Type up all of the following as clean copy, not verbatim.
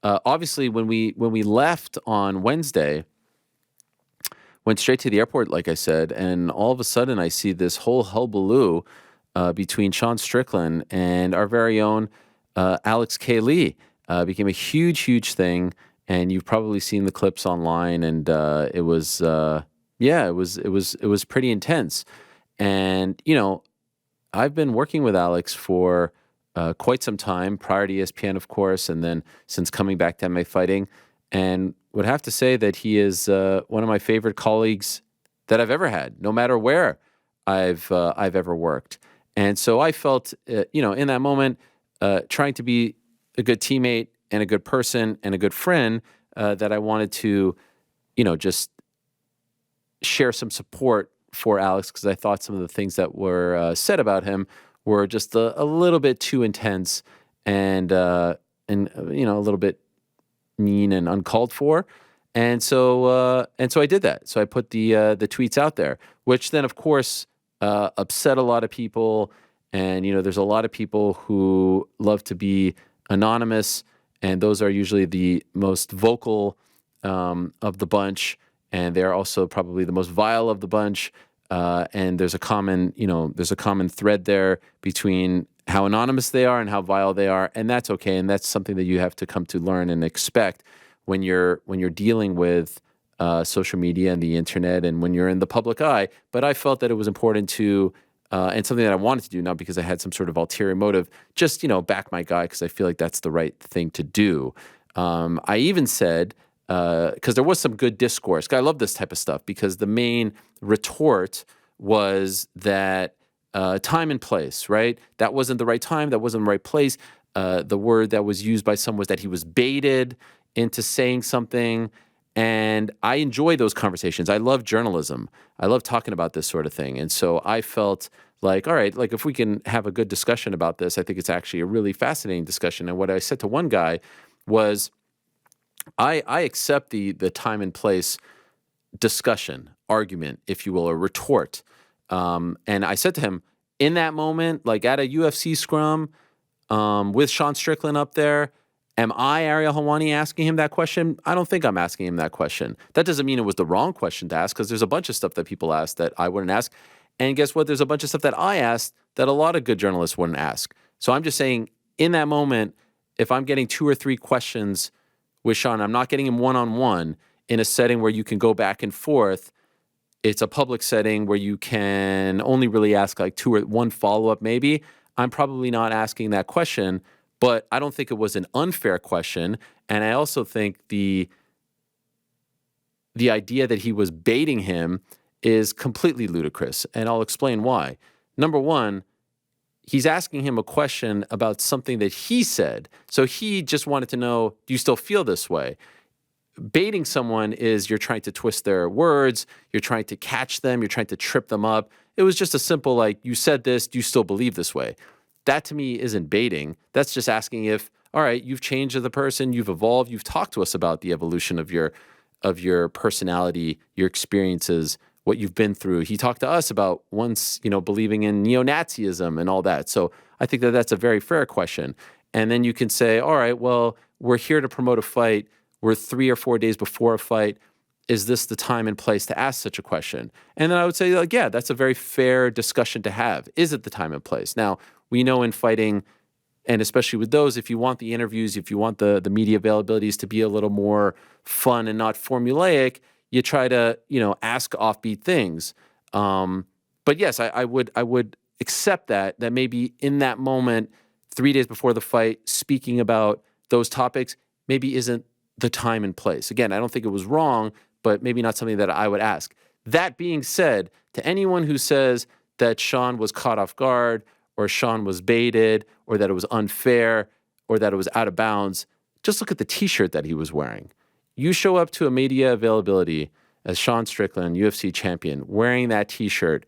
obviously, when we left on Wednesday, went straight to the airport, like I said, and all of a sudden I see this whole hullabaloo between Sean Strickland and our very own Alex K. Lee. Became a huge, huge thing, and you've probably seen the clips online, and it was pretty intense. And I've been working with Alex for quite some time, prior to ESPN, of course, and then since coming back to MMA fighting, and would have to say that he is one of my favorite colleagues that I've ever had, no matter where I've ever worked. And so I felt, in that moment, trying to be a good teammate and a good person and a good friend, that I wanted to, just share some support for Alex, because I thought some of the things that were said about him were just a little bit too intense and a little bit mean and uncalled for. And so I did that. So I put the tweets out there, which then, of course, upset a lot of people. And, there's a lot of people who love to be anonymous, and those are usually the most vocal of the bunch, and they're also probably the most vile of the bunch. And there's a common thread there between how anonymous they are and how vile they are, and that's okay. And that's something that you have to come to learn and expect when you're dealing with social media and the internet, and when you're in the public eye. But I felt that it was important to, and something that I wanted to do, not because I had some sort of ulterior motive, just back my guy, because I feel like that's the right thing to do. I even said, because there was some good discourse. I love this type of stuff, because the main retort was that time and place, right? That wasn't the right time. That wasn't the right place. The word that was used by some was that he was baited into saying something. And I enjoy those conversations. I love journalism. I love talking about this sort of thing. And so I felt like, all right, like if we can have a good discussion about this, I think it's actually a really fascinating discussion. And what I said to one guy was, I accept the time and place discussion, argument, if you will, or retort. And I said to him, in that moment, like at a UFC scrum with Sean Strickland up there, am I, Ariel Helwani, asking him that question? I don't think I'm asking him that question. That doesn't mean it was the wrong question to ask, because there's a bunch of stuff that people ask that I wouldn't ask. And guess what? There's a bunch of stuff that I asked that a lot of good journalists wouldn't ask. So I'm just saying, in that moment, if I'm getting 2 or 3 questions with Sean, I'm not getting him one-on-one in a setting where you can go back and forth. It's a public setting where you can only really ask like 2 or 1 follow-up maybe. I'm probably not asking that question, but I don't think it was an unfair question. And I also think the idea that he was baiting him is completely ludicrous, and I'll explain why. Number one, he's asking him a question about something that he said. So he just wanted to know, do you still feel this way? Baiting someone is you're trying to twist their words, you're trying to catch them, you're trying to trip them up. It was just a simple, like, you said this, do you still believe this way? That to me isn't baiting. That's just asking if, all right, you've changed as a person, you've evolved, you've talked to us about the evolution of your personality, your experiences, what you've been through. He talked to us about once, believing in neo-Nazism and all that. So I think that that's a very fair question. And then you can say, all right, well, we're here to promote a fight. We're 3 or 4 days before a fight. Is this the time and place to ask such a question? And then I would say, like, yeah, that's a very fair discussion to have. Is it the time and place? Now, we know in fighting, and especially with those, if you want the interviews, if you want the media availabilities to be a little more fun and not formulaic, you try to, ask offbeat things. But yes, I would accept that maybe in that moment, 3 days before the fight, speaking about those topics maybe isn't the time and place. Again, I don't think it was wrong, but maybe not something that I would ask. That being said, to anyone who says that Sean was caught off guard, or Sean was baited, or that it was unfair, or that it was out of bounds, just look at the t-shirt that he was wearing. You show up to a media availability as Sean Strickland, UFC champion, wearing that t-shirt,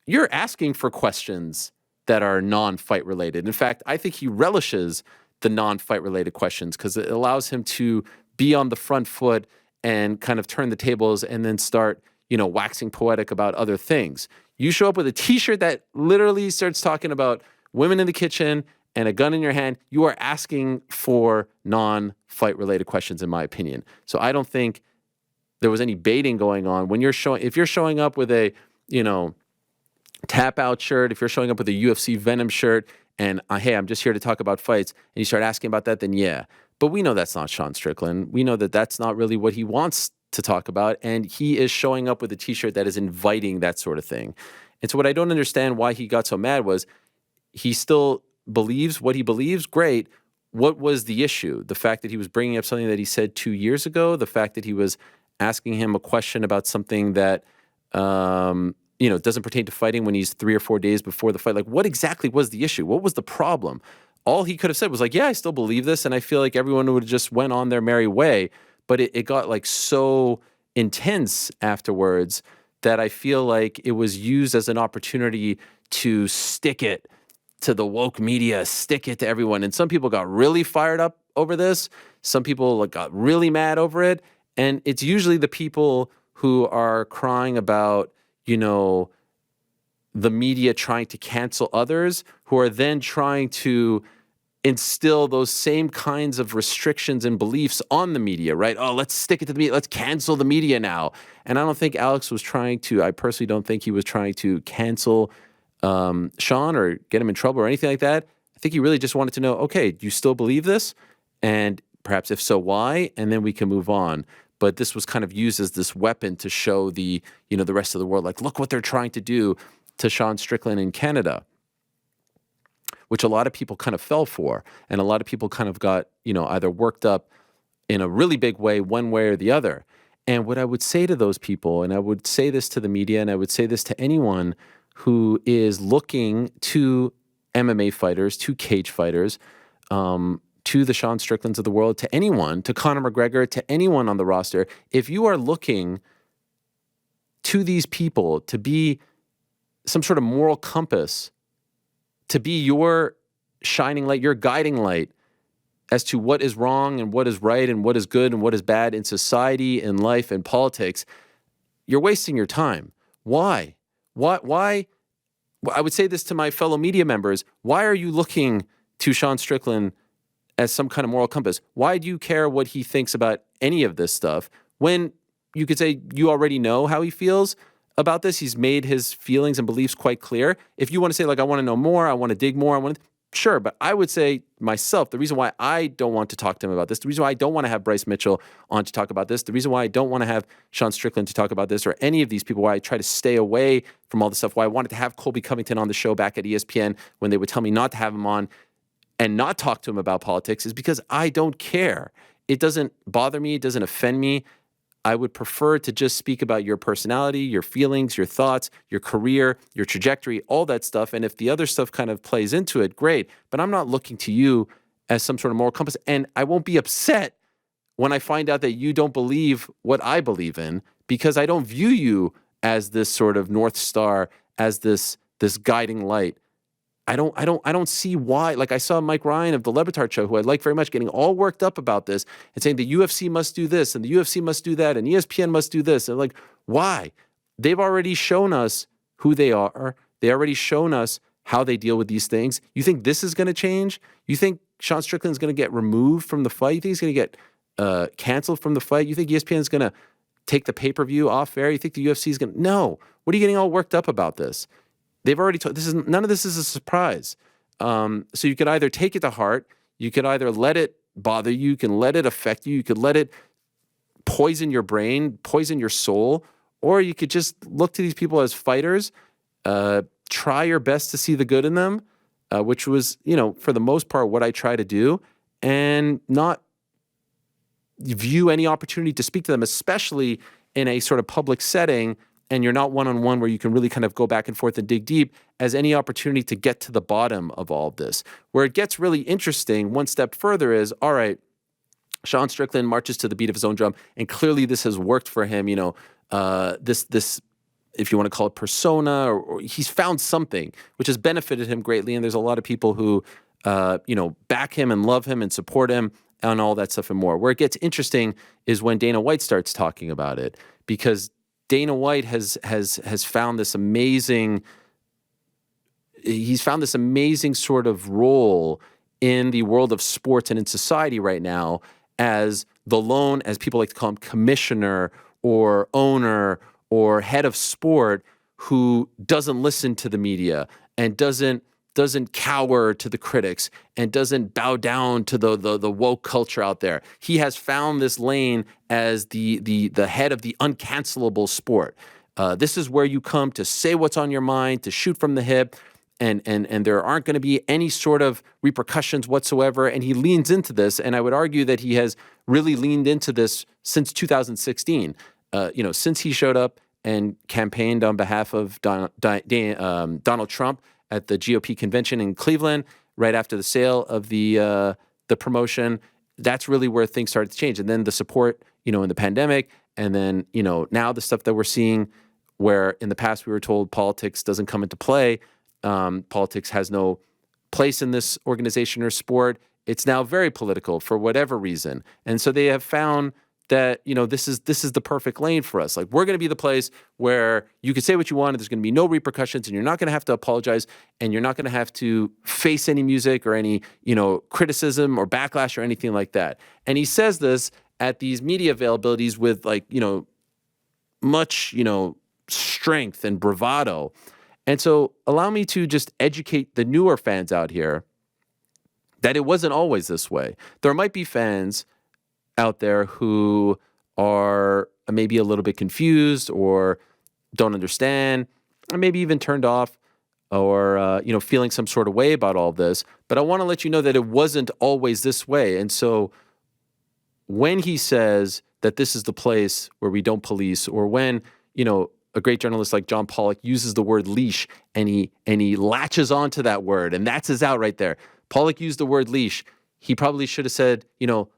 you're asking for questions that are non-fight related. In fact, I think he relishes the non-fight related questions because it allows him to be on the front foot and kind of turn the tables and then start, waxing poetic about other things. You show up with a t-shirt that literally starts talking about women in the kitchen and a gun in your hand, you are asking for non-fight related questions, in my opinion. So I don't think there was any baiting going on. If you're showing up with a, tap out shirt, if you're showing up with a UFC Venom shirt and hey, I'm just here to talk about fights, and you start asking about that, then yeah. But we know that's not Sean Strickland. We know that that's not really what he wants to talk about, and he is showing up with a t-shirt that is inviting that sort of thing. And so what I don't understand why he got so mad was he still believes what he believes, great. What was the issue? The fact that he was bringing up something that he said 2 years ago, the fact that he was asking him a question about something that doesn't pertain to fighting when he's 3 or 4 days before the fight. Like, what exactly was the issue? What was the problem? All he could have said was like, yeah, I still believe this, and I feel like everyone would have just went on their merry way. But it got like so intense afterwards that I feel like it was used as an opportunity to stick it to the woke media, stick it to everyone. And some people got really fired up over this. Some people got really mad over it. And it's usually the people who are crying about, the media trying to cancel others, who are then trying to instill those same kinds of restrictions and beliefs on the media, right? Oh, let's stick it to the media. Let's cancel the media now. And I don't think Alex was I personally don't think he was trying to cancel Sean or get him in trouble or anything like that. I think he really just wanted to know, okay, do you still believe this? And perhaps if so, why? And then we can move on. But this was kind of used as this weapon to show the rest of the world, like, look what they're trying to do to Sean Strickland in Canada, which a lot of people kind of fell for. And a lot of people kind of got, either worked up in a really big way, one way or the other. And what I would say to those people, and I would say this to the media, and I would say this to anyone who is looking to MMA fighters, to cage fighters, to the Sean Stricklands of the world, to anyone, to Conor McGregor, to anyone on the roster, if you are looking to these people to be some sort of moral compass, to be your shining light, your guiding light as to what is wrong and what is right and what is good and what is bad in society, in life, in politics, you're wasting your time. Why? Why? I would say this to my fellow media members. Why are you looking to Sean Strickland as some kind of moral compass? Why do you care what he thinks about any of this stuff when you could say you already know how he feels about this? He's made his feelings and beliefs quite clear. If you want to say, like, I want to know more, I want to dig more, sure. But I would say myself, the reason why I don't want to talk to him about this, the reason why I don't want to have Bryce Mitchell on to talk about this, the reason why I don't want to have Sean Strickland to talk about this, or any of these people, why I try to stay away from all this stuff, why I wanted to have Colby Covington on the show back at ESPN when they would tell me not to have him on and not talk to him about politics, is because I don't care. It doesn't bother me. It doesn't offend me. I would prefer to just speak about your personality, your feelings, your thoughts, your career, your trajectory, all that stuff. And if the other stuff kind of plays into it, great. But I'm not looking to you as some sort of moral compass. And I won't be upset when I find out that you don't believe what I believe in, because I don't view you as this sort of North Star, as this guiding light. I don't see why. Like, I saw Mike Ryan of the Lebitard Show, who I like very much, getting all worked up about this and saying the UFC must do this and the UFC must do that and ESPN must do this. And like, why? They've already shown us who they are. They already shown us how they deal with these things. You think this is going to change? You think Sean Strickland's going to get removed from the fight? You think he's going to get canceled from the fight? You think ESPN is going to take the pay-per-view off air? You think the UFC is going to? No. What are you getting all worked up about this? They've already told, none of this is a surprise. So you could either take it to heart, you could either let it bother you, you can let it affect you, you could let it poison your brain, poison your soul, or you could just look to these people as fighters, try your best to see the good in them, which was, for the most part, what I try to do, and not view any opportunity to speak to them, especially in a sort of public setting, and you're not one-on-one where you can really kind of go back and forth and dig deep, as any opportunity to get to the bottom of all of this. Where it gets really interesting, one step further, is, all right, Sean Strickland marches to the beat of his own drum, and clearly this has worked for him, this, if you want to call it persona, or he's found something which has benefited him greatly, and there's a lot of people who, back him and love him and support him and all that stuff and more. Where it gets interesting is when Dana White starts talking about it, because Dana White has found this amazing he's found this amazing sort of role in the world of sports and in society right now as the lone, as people like to call him, commissioner or owner or head of sport who doesn't listen to the media and doesn't cower to the critics and doesn't bow down to the woke culture out there. He has found this lane as the head of the uncancelable sport. This is where you come to say what's on your mind, to shoot from the hip, and there aren't going to be any sort of repercussions whatsoever. And he leans into this, and I would argue that he has really leaned into this since 2016. Since he showed up and campaigned on behalf of Donald Trump at the GOP convention in Cleveland, right after the sale of the promotion, that's really where things started to change. And then the support, in the pandemic, and then now the stuff that we're seeing, where in the past we were told politics doesn't come into play. Politics has no place in this organization or sport. It's now very political for whatever reason. And so they have found that, this is the perfect lane for us. Like, we're going to be the place where you can say what you want and there's going to be no repercussions and you're not going to have to apologize and you're not going to have to face any music or any, criticism or backlash or anything like that. And he says this at these media availabilities with much, strength and bravado. And so allow me to just educate the newer fans out here that it wasn't always this way. There might be fans out there who are maybe a little bit confused or don't understand, or maybe even turned off or, feeling some sort of way about all this. But I want to let you know that it wasn't always this way. And so when he says that this is the place where we don't police, or when, a great journalist like John Pollock uses the word leash and he latches onto that word, and that's his out right there. Pollock used the word leash. He probably should have said,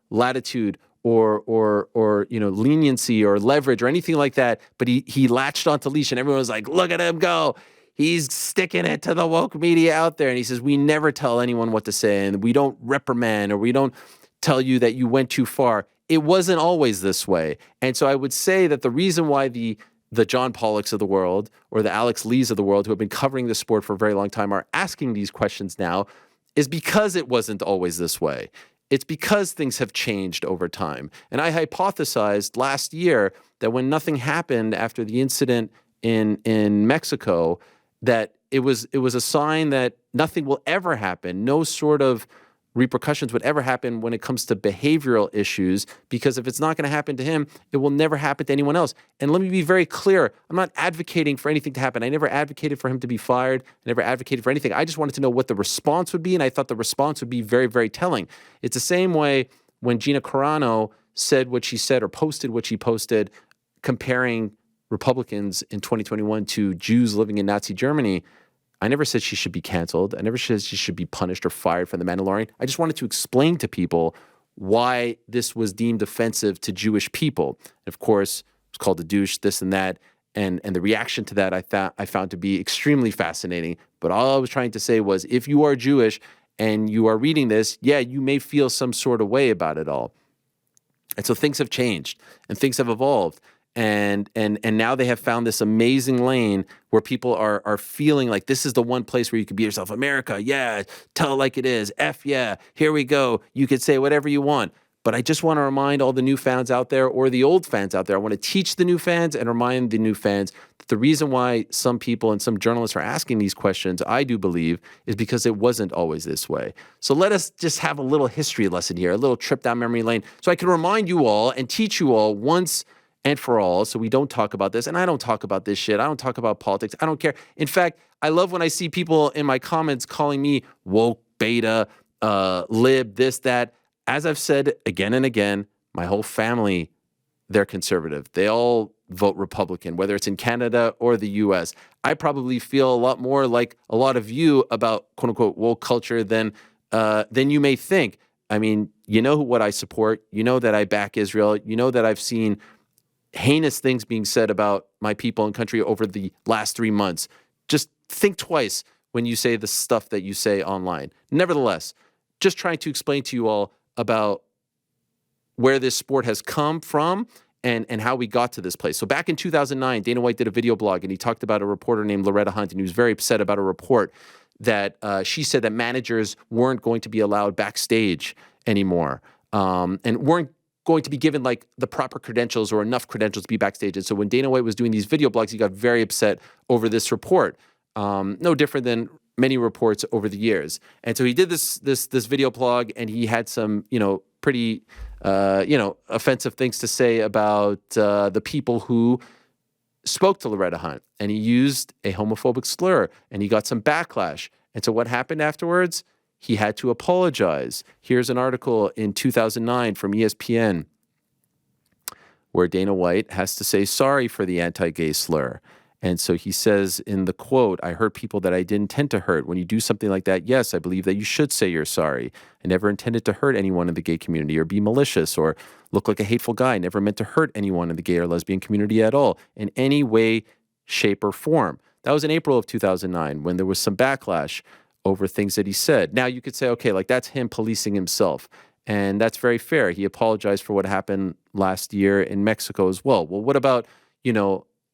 latitude or leniency or leverage or anything like that. But he latched onto leash, and everyone was like, look at him go. He's sticking it to the woke media out there. And he says, we never tell anyone what to say, and we don't reprimand, or we don't tell you that you went too far. It wasn't always this way. And so I would say that the reason why the John Pollocks of the world or the Alex Lees of the world, who have been covering the sport for a very long time, are asking these questions now is because it wasn't always this way. It's because things have changed over time. And I hypothesized last year that when nothing happened after the incident in Mexico, that it was a sign that nothing will ever happen. No sort of repercussions would ever happen when it comes to behavioral issues, because if it's not going to happen to him, it will never happen to anyone else. And let me be very clear. I'm not advocating for anything to happen. I never advocated for him to be fired. I never advocated for anything. I just wanted to know what the response would be, and I thought the response would be very, very telling. It's the same way when Gina Carano said what she said or posted what she posted, comparing Republicans in 2021 to Jews living in Nazi Germany. I never said she should be canceled. I never said she should be punished or fired from The Mandalorian. I just wanted to explain to people why this was deemed offensive to Jewish people. And of course, it was called a douche, this and that. And the reaction to that I found to be extremely fascinating. But all I was trying to say was, if you are Jewish and you are reading this, yeah, you may feel some sort of way about it all. And so things have changed and things have evolved. And now they have found this amazing lane where people are feeling like this is the one place where you can be yourself. America, yeah, tell it like it is. F yeah, here we go. You could say whatever you want. But I just want to remind all the new fans out there, or the old fans out there, I want to teach the new fans and remind the new fans that the reason why some people and some journalists are asking these questions, I do believe, is because it wasn't always this way. So let us just have a little history lesson here, a little trip down memory lane, so I can remind you all and teach you all once and for all, so we don't talk about this. And I don't talk about this shit. I don't talk about politics. I don't care. In fact, I love when I see people in my comments calling me woke, beta, lib, this, that. As I've said again and again, my whole family, they're conservative. They all vote Republican, whether it's in Canada or the US. I probably feel a lot more like a lot of you about quote unquote woke culture than you may think. I mean, you know what I support. You know that I back Israel. You know that I've seen heinous things being said about my people and country over the last 3 months. Just think twice when you say the stuff that you say online. Nevertheless, just trying to explain to you all about where this sport has come from and how we got to this place. So back in 2009, Dana White did a video blog, and he talked about a reporter named Loretta Hunt, and he was very upset about a report that she said that managers weren't going to be allowed backstage anymore, and weren't going to be given like the proper credentials or enough credentials to be backstage. And so when Dana White was doing these video blogs, he got very upset over this report. No different than many reports over the years. And so he did this video blog, and he had some, pretty, offensive things to say about the people who spoke to Loretta Hunt, and he used a homophobic slur, and he got some backlash. And so what happened afterwards? He had to apologize. Here's an article in 2009 from ESPN where Dana White has to say sorry for the anti-gay slur. And so he says in the quote, "I hurt people that I didn't intend to hurt. When you do something like that, yes, I believe that you should say you're sorry. I never intended to hurt anyone in the gay community or be malicious or look like a hateful guy. I never meant to hurt anyone in the gay or lesbian community at all in any way, shape, or form." That was in April of 2009 when there was some backlash over things that he said. Now you could say, okay, like that's him policing himself. And that's very fair. He apologized for what happened last year in Mexico as well. Well, what about,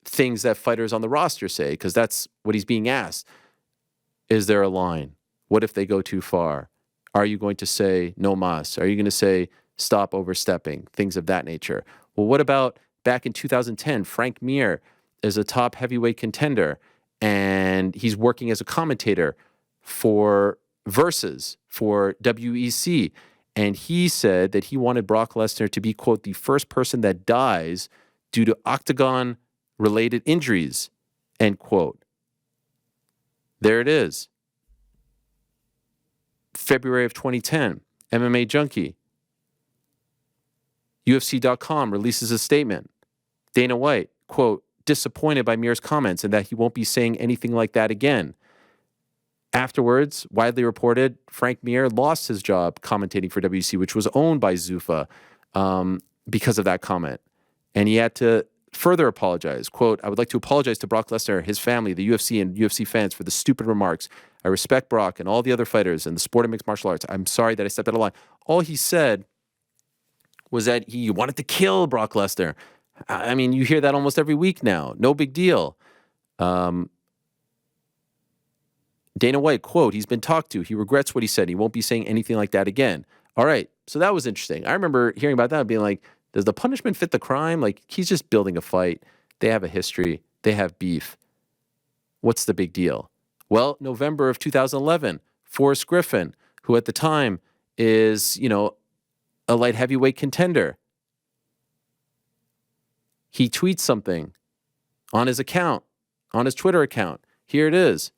things that fighters on the roster say? Because that's what he's being asked. Is there a line? What if they go too far? Are you going to say no mas? Are you going to say stop overstepping? Things of that nature. Well, what about back in 2010, Frank Mir is a top heavyweight contender, and he's working as a commentator for Versus, for WEC. And he said that he wanted Brock Lesnar to be, quote, the first person that dies due to octagon-related injuries, end quote. There it is. February of 2010, MMA Junkie. UFC.com releases a statement. Dana White, quote, disappointed by Mir's comments and that he won't be saying anything like that again. Afterwards, widely reported, Frank Mir lost his job commentating for WC, which was owned by Zuffa, because of that comment. And he had to further apologize. Quote, "I would like to apologize to Brock Lesnar, his family, the UFC, and UFC fans for the stupid remarks. I respect Brock and all the other fighters in the sport of mixed martial arts. I'm sorry that I stepped out of line." All he said was that he wanted to kill Brock Lesnar. I mean, you hear that almost every week now. No big deal. Dana White, quote, "He's been talked to. He regrets what he said. He won't be saying anything like that again." All right. So that was interesting. I remember hearing about that and being like, does the punishment fit the crime? Like, he's just building a fight. They have a history. They have beef. What's the big deal? Well, November of 2011, Forrest Griffin, who at the time is, a light heavyweight contender. He tweets something on his account, on his Twitter account. Here it is.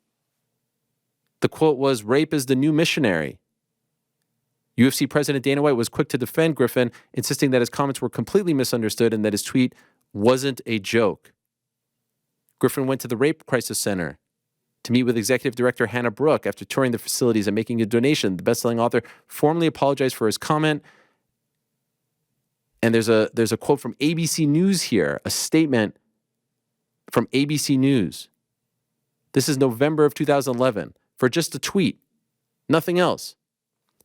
The quote was, "Rape is the new missionary." UFC President Dana White was quick to defend Griffin, insisting that his comments were completely misunderstood and that his tweet wasn't a joke. Griffin went to the Rape Crisis Center to meet with Executive Director Hannah Brooke after touring the facilities and making a donation. The best-selling author formally apologized for his comment. And there's a quote from ABC News here, a statement from ABC News. This is November of 2011. For just a tweet, nothing else.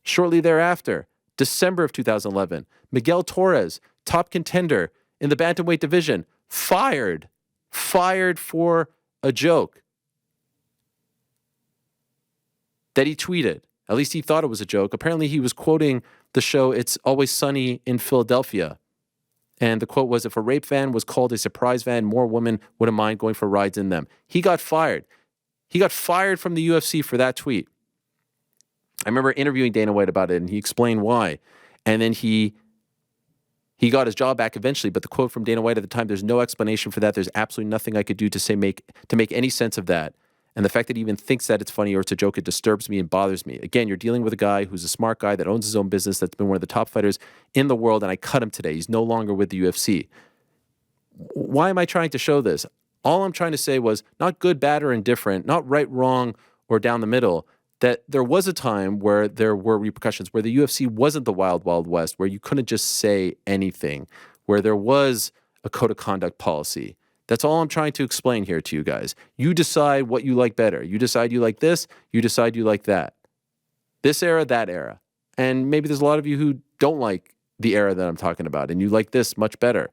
Shortly thereafter, December of 2011, Miguel Torres, top contender in the bantamweight division, fired for a joke that he tweeted. At least he thought it was a joke. Apparently he was quoting the show It's Always Sunny in Philadelphia. And the quote was, "If a rape van was called a surprise van, more women wouldn't mind going for rides in them." He got fired. He got fired from the UFC for that tweet. I remember interviewing Dana White about it, and he explained why. And then he got his job back eventually. But the quote from Dana White at the time, "There's no explanation for that. There's absolutely nothing I could do to make any sense of that. And the fact that he even thinks that it's funny or it's a joke, it disturbs me and bothers me. Again, you're dealing with a guy who's a smart guy that owns his own business, that's been one of the top fighters in the world, and I cut him today. He's no longer with the UFC." Why am I trying to show this? All I'm trying to say was not good, bad, or indifferent, not right, wrong, or down the middle, that there was a time where there were repercussions, where the UFC wasn't the wild, wild west, where you couldn't just say anything, where there was a code of conduct policy. That's all I'm trying to explain here to you guys. You decide what you like better. You decide you like this. You decide you like that. This era, that era. And maybe there's a lot of you who don't like the era that I'm talking about, and you like this much better.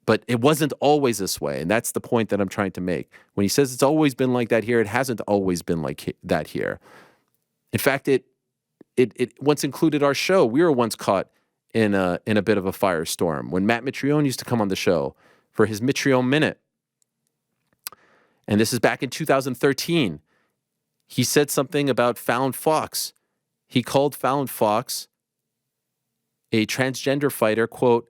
But it wasn't always this way, and that's the point that I'm trying to make. When he says it's always been like that here, it hasn't always been like that here. In fact, it once included our show. We were once caught in a bit of a firestorm when Matt Mitrione used to come on the show for his Mitrione Minute. And this is back in 2013. He said something about Fallon Fox. He called Fallon Fox a transgender fighter, quote,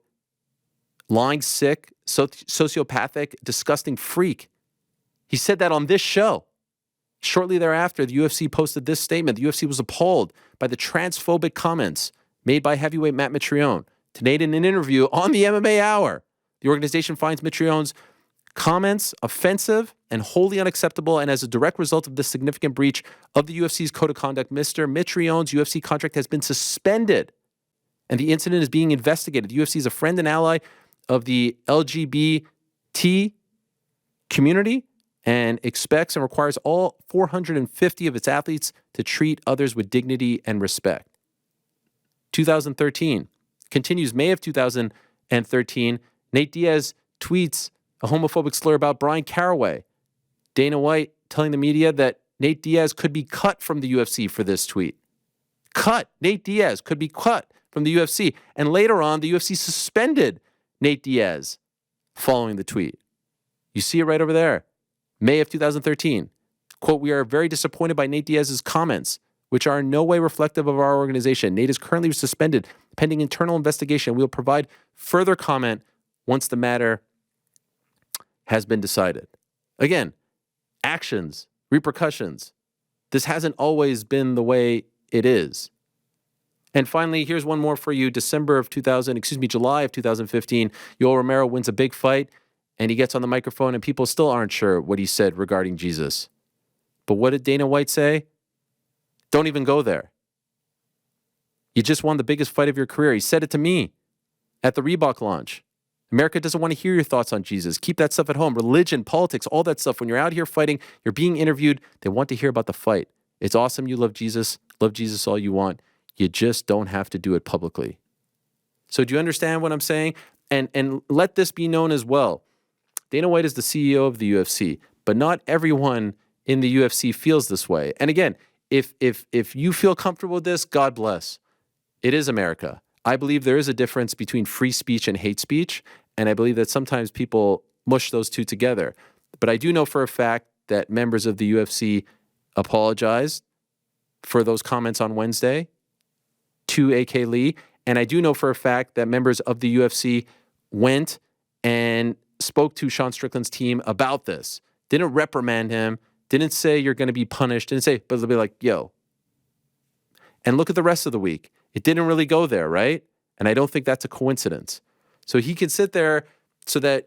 lying, sick, sociopathic, disgusting freak. He said that on this show. Shortly thereafter, the UFC posted this statement. The UFC was appalled by the transphobic comments made by heavyweight Matt Mitrione. Today, in an interview on the MMA Hour, the organization finds Mitrione's comments offensive and wholly unacceptable, and as a direct result of this significant breach of the UFC's code of conduct, Mr. Mitrione's UFC contract has been suspended, and the incident is being investigated. The UFC is a friend and ally of the LGBT community and expects and requires all 450 of its athletes to treat others with dignity and respect. 2013 continues. May of 2013, Nate Diaz tweets a homophobic slur about Brian Caraway. Dana White telling the media that Nate Diaz could be cut from the UFC for this tweet. Nate Diaz could be cut from the UFC. And later on, the UFC suspended Nate Diaz following the tweet. You see it right over there. May of 2013. Quote, we are very disappointed by Nate Diaz's comments, which are in no way reflective of our organization. Nate is currently suspended pending internal investigation. We will provide further comment once the matter has been decided. Again, actions, repercussions. This hasn't always been the way it is. And finally, here's one more for you. July of 2015, Yoel Romero wins a big fight, and he gets on the microphone, and people still aren't sure what he said regarding Jesus. But what did Dana White say? Don't even go there. You just won the biggest fight of your career. He said it to me at the Reebok launch. America doesn't want to hear your thoughts on Jesus. Keep that stuff at home. Religion, politics, all that stuff. When you're out here fighting, you're being interviewed, they want to hear about the fight. It's awesome you love Jesus all you want. You just don't have to do it publicly. So do you understand what I'm saying? And let this be known as well. Dana White is the CEO of the UFC, but not everyone in the UFC feels this way. And again, if you feel comfortable with this, God bless. It is America. I believe there is a difference between free speech and hate speech, and I believe that sometimes people mush those two together. But I do know for a fact that members of the UFC apologized for those comments on Wednesday to AK Lee, and I do know for a fact that members of the UFC went and spoke to Sean Strickland's team about this. Didn't reprimand him, didn't say you're going to be punished, didn't say, but they'll be like, yo. And look at the rest of the week. It didn't really go there, right? And I don't think that's a coincidence. So he can sit there so that,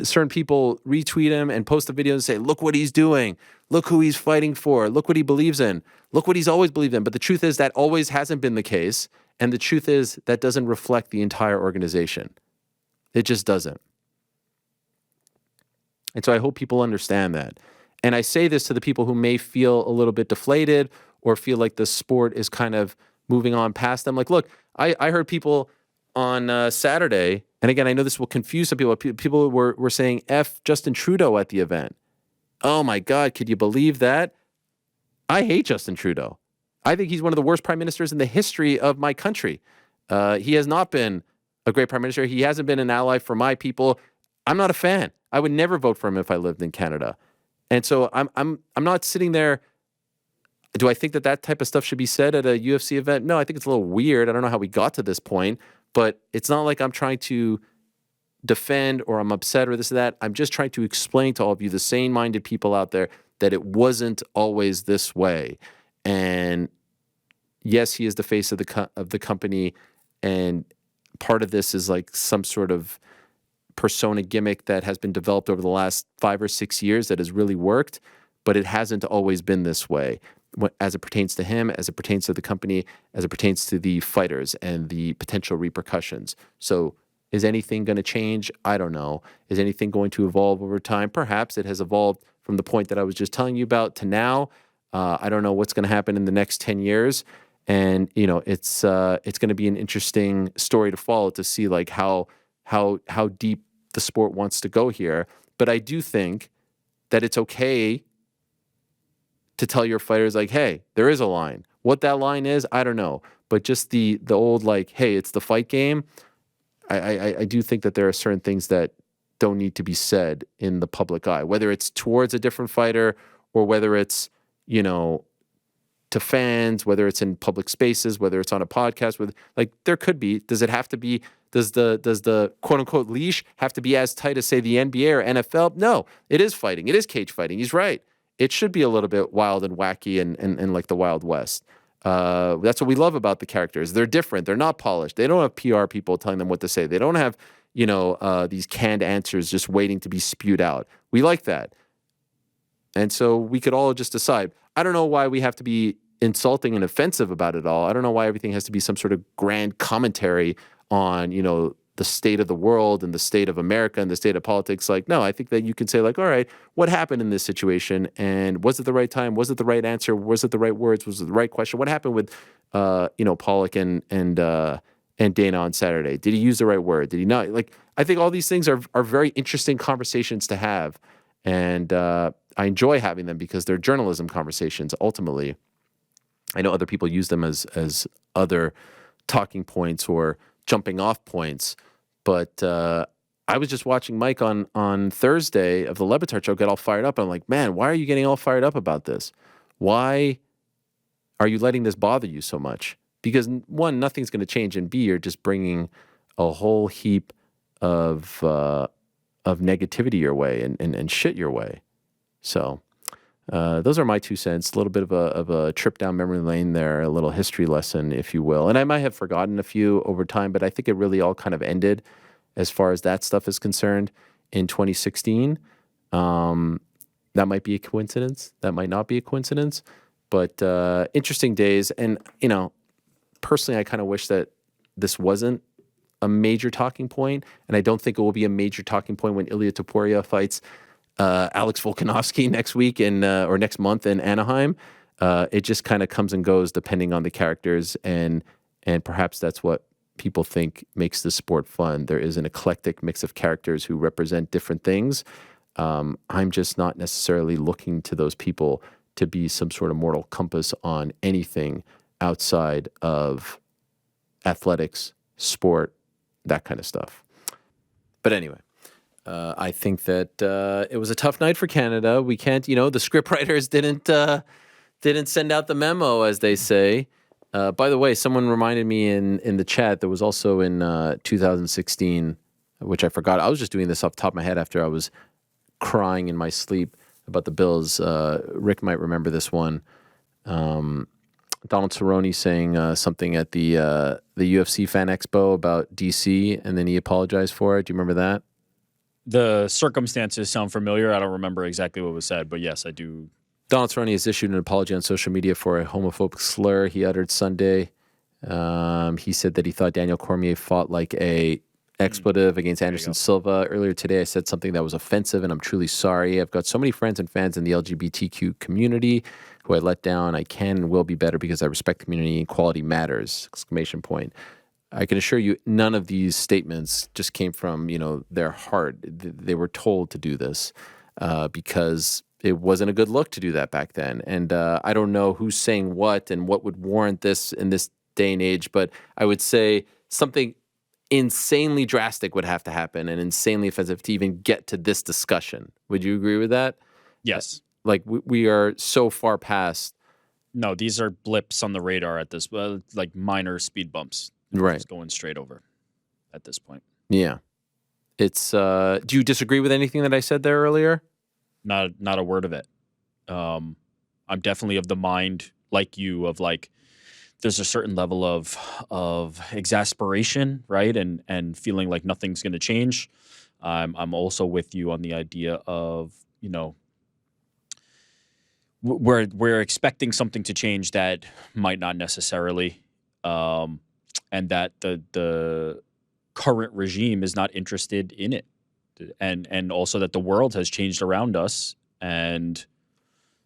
certain people retweet him and post a video and say, look what he's doing. Look who he's fighting for. Look what he believes in. Look what he's always believed in. But the truth is that always hasn't been the case. And the truth is that doesn't reflect the entire organization. It just doesn't. And so I hope people understand that. And I say this to the people who may feel a little bit deflated or feel like the sport is kind of moving on past them. Like, look, I heard people on Saturday, and again, I know this will confuse some people. People were saying F Justin Trudeau at the event. Oh my God, could you believe that? I hate Justin Trudeau. I think he's one of the worst prime ministers in the history of my country. He has not been a great prime minister. He hasn't been an ally for my people. I'm not a fan. I would never vote for him if I lived in Canada. And so I'm not sitting there. Do I think that type of stuff should be said at a UFC event? No, I think it's a little weird. I don't know how we got to this point, but it's not like I'm trying to defend or I'm upset or this or that. I'm just trying to explain to all of you, the sane-minded people out there, that it wasn't always this way. And yes, he is the face of the company, and part of this is like some sort of persona gimmick that has been developed over the last 5 or 6 years that has really worked, but it hasn't always been this way as it pertains to him, as it pertains to the company, as it pertains to the fighters and the potential repercussions. So is anything going to change? I don't know. Is anything going to evolve over time? Perhaps it has evolved from the point that I was just telling you about to now. I don't know what's going to happen in the next 10 years. And, it's going to be an interesting story to follow to see like how deep the sport wants to go here. But I do think that it's okay to tell your fighters, like, hey, there is a line. What that line is, I don't know. But just the old, like, hey, it's the fight game. I do think that there are certain things that don't need to be said in the public eye, whether it's towards a different fighter or whether it's, to fans, whether it's in public spaces, whether it's on a podcast with, like, there could be, does the quote unquote leash have to be as tight as, say, the NBA or NFL? No, it is fighting. It is cage fighting. He's right. It should be a little bit wild and wacky and like the Wild West. That's what we love about the characters. They're different. They're not polished. They don't have PR people telling them what to say. They don't have, these canned answers just waiting to be spewed out. We like that. And so we could all just decide. I don't know why we have to be insulting and offensive about it all. I don't know why everything has to be some sort of grand commentary on, the state of the world and the state of America and the state of politics. Like, no, I think that you can say, like, all right, what happened in this situation? And was it the right time? Was it the right answer? Was it the right words? Was it the right question? What happened with, Pollock and Dana on Saturday? Did he use the right word? Did he not? Like, I think all these things are very interesting conversations to have. And I enjoy having them because they're journalism conversations, ultimately. I know other people use them as other talking points or jumping off points, but I was just watching Mike on Thursday of the Le Batard show get all fired up. I'm like, man, why are you getting all fired up about this? Why are you letting this bother you so much? Because one, nothing's going to change, and B, you're just bringing a whole heap of negativity your way and shit your way. So those are my 2 cents. A little bit of a trip down memory lane there, a little history lesson, if you will. And I might have forgotten a few over time, but I think it really all kind of ended as far as that stuff is concerned in 2016. That might be a coincidence. That might not be a coincidence. But interesting days. And, personally, I kind of wish that this wasn't a major talking point. And I don't think it will be a major talking point when Ilia Topuria fights Alex Volkanovski next week or next month in Anaheim. It just kind of comes and goes depending on the characters, and perhaps that's what people think makes the sport fun. There is an eclectic mix of characters who represent different things. I'm just not necessarily looking to those people to be some sort of moral compass on anything outside of athletics, sport, that kind of stuff. But anyway. I think that it was a tough night for Canada. We can't, the scriptwriters didn't send out the memo, as they say. By the way, someone reminded me in the chat, there was also in 2016, which I forgot. I was just doing this off the top of my head after I was crying in my sleep about the Bills. Rick might remember this one. Donald Cerrone saying something at the UFC Fan Expo about DC, and then he apologized for it. Do you remember that? The circumstances sound familiar. I don't remember exactly what was said, but yes, I do. Donald Cerrone has issued an apology on social media for a homophobic slur he uttered Sunday. He said that he thought Daniel Cormier fought like a expletive against Anderson Silva. Earlier today, I said something that was offensive, and I'm truly sorry. I've got so many friends and fans in the LGBTQ community who I let down. I can and will be better because I respect the community and equality matters! ! I can assure you, none of these statements just came from, their heart. They were told to do this because it wasn't a good look to do that back then. And I don't know who's saying what and what would warrant this in this day and age, but I would say something insanely drastic would have to happen and insanely offensive to even get to this discussion. Would you agree with that? Yes. Like, we are so far past. No, these are blips on the radar at this, like minor speed bumps. Right. Just going straight over at this point. Yeah. It's, do you disagree with anything that I said there earlier? Not a word of it. I'm definitely of the mind, like you, of like, there's a certain level of exasperation, right? And feeling like nothing's going to change. I'm also with you on the idea of, we're expecting something to change that might not necessarily, and that the current regime is not interested in it, and also that the world has changed around us, and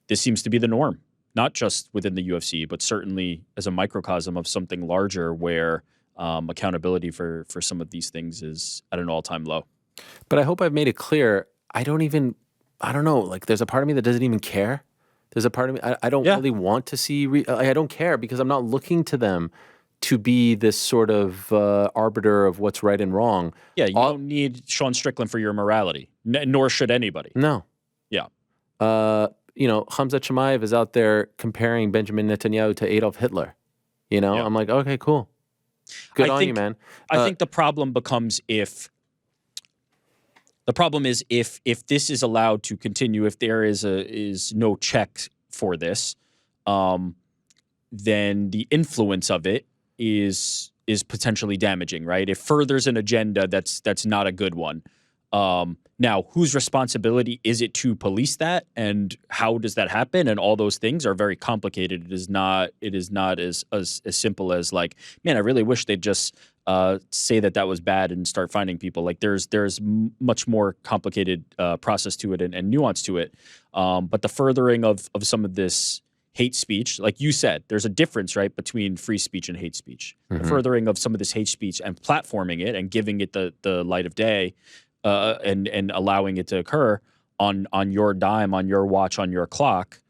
this seems to be the norm, not just within the UFC, but certainly as a microcosm of something larger where accountability for some of these things is at an all-time low. But I hope I've made it clear. I don't know. Like, there's a part of me that doesn't even care. There's a part of me, I don't Yeah. really want to see, I don't care because I'm not looking to them to be this sort of arbiter of what's right and wrong. Yeah, you All, don't need Sean Strickland for your morality, nor should anybody. no. Yeah. Hamza Chimaev is out there comparing Benjamin Netanyahu to Adolf Hitler. Yeah. I'm like, okay, cool. Good I on you, think man. I think the problem becomes if the problem is if this is allowed to continue, if there is no check for this, um, then the influence of it is potentially damaging, right? It furthers an agenda that's not a good one. Now, whose responsibility is it to police that, and how does that happen? And all those things are very complicated. It is not as simple as like, man, I really wish they'd just say that was bad and start finding people. Like there's much more complicated process to it and nuance to it. But the furthering of some of this hate speech, like you said, there's a difference, right, between free speech and hate speech. The furthering of some of this hate speech and platforming it and giving it the light of day, and allowing it to occur on your dime, on your watch, on your clock,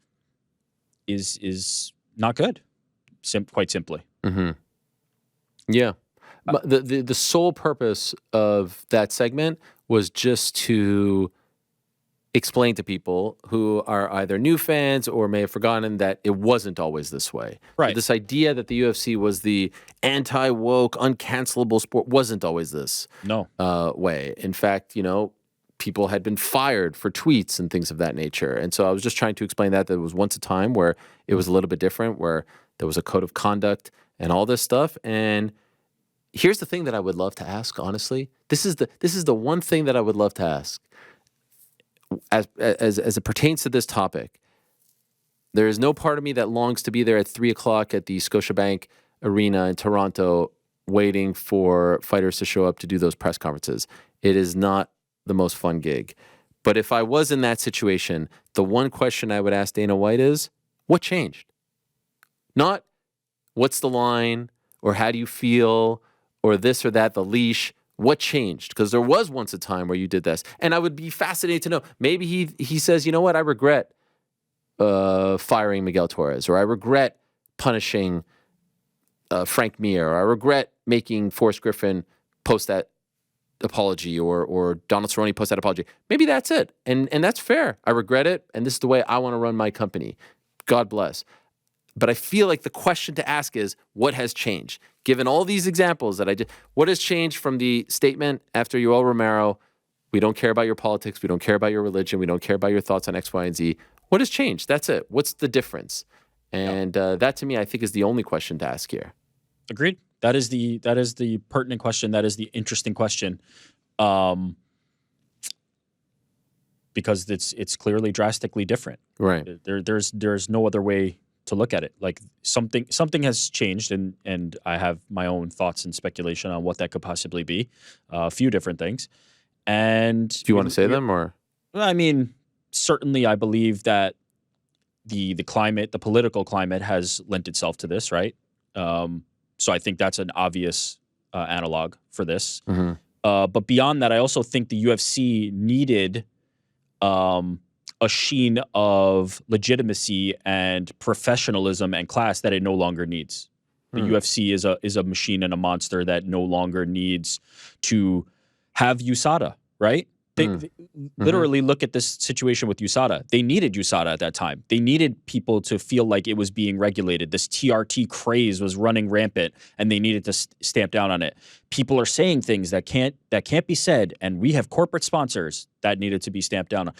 is not good. Quite simply. Mm-hmm. Yeah. But the sole purpose of that segment was just to explain to people who are either new fans or may have forgotten that it wasn't always this way. So Right. this idea that the UFC was the anti-woke, uncancelable sport wasn't always this No. way. In fact, people had been fired for tweets and things of that nature. And so I was just trying to explain that there was once a time where it was a little bit different, where there was a code of conduct and all this stuff. And here's the thing that I would love to ask, honestly. This is the one thing that I would love to ask. As it pertains to this topic, there is no part of me that longs to be there at 3:00 at the Scotiabank Arena in Toronto waiting for fighters to show up to do those press conferences. It is not the most fun gig. But if I was in that situation, the one question I would ask Dana White is, what changed? Not what's the line or how do you feel or this or that, the leash. What changed? Because there was once a time where you did this. And I would be fascinated to know. Maybe he says, you know what, I regret firing Miguel Torres, or I regret punishing Frank Mir, or I regret making Forrest Griffin post that apology, or Donald Cerrone post that apology. Maybe that's it. And that's fair. I regret it, and this is the way I want to run my company. God bless. But I feel like the question to ask is, what has changed? Given all these examples that I did, what has changed from the statement after Yoel Romero, we don't care about your politics, we don't care about your religion, we don't care about your thoughts on X, Y, and Z. What has changed? That's it. What's the difference? And that, to me, I think is the only question to ask here. Agreed. That is the pertinent question. That is the interesting question, because it's clearly drastically different. Right. There's no other way to look at it. Like something has changed, and I have my own thoughts and speculation on what that could possibly be. A few different things. And Do you want to say them, or? I mean, certainly I believe that the climate, the political climate, has lent itself to this, right? So I think that's an obvious analog for this. Mm-hmm. But beyond that, I also think the UFC needed a sheen of legitimacy and professionalism and class that it no longer needs. The UFC is a machine and a monster that no longer needs to have USADA, right? They literally look at this situation with USADA. They needed USADA at that time. They needed people to feel like it was being regulated. This TRT craze was running rampant, and they needed to stamp down on it. People are saying things that can't be said, and we have corporate sponsors that needed to be stamped down on.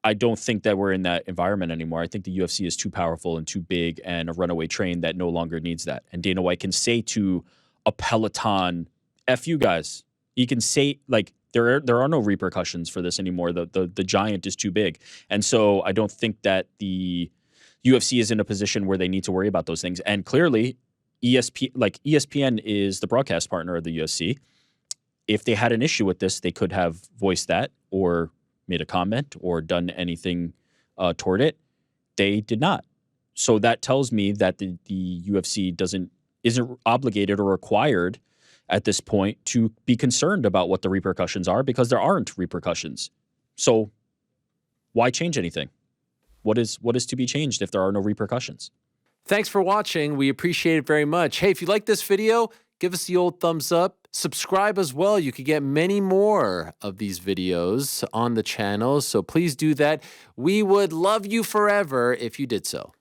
I don't think that we're in that environment anymore. I think the UFC is too powerful and too big and a runaway train that no longer needs that. And Dana White can say to a Peloton, F you guys. He can say, like, there are no repercussions for this anymore. The giant is too big. And so I don't think that the UFC is in a position where they need to worry about those things. And clearly, ESPN is the broadcast partner of the UFC. If they had an issue with this, they could have voiced that or made a comment or done anything toward it. They did not. So that tells me that the UFC isn't obligated or required at this point to be concerned about what the repercussions are, because there aren't repercussions. So why change anything? What is to be changed if there are no repercussions? Thanks for watching. We appreciate it very much. Hey, if you like this video, give us the old thumbs up. Subscribe as well. You could get many more of these videos on the channel, so please do that. We would love you forever if you did so.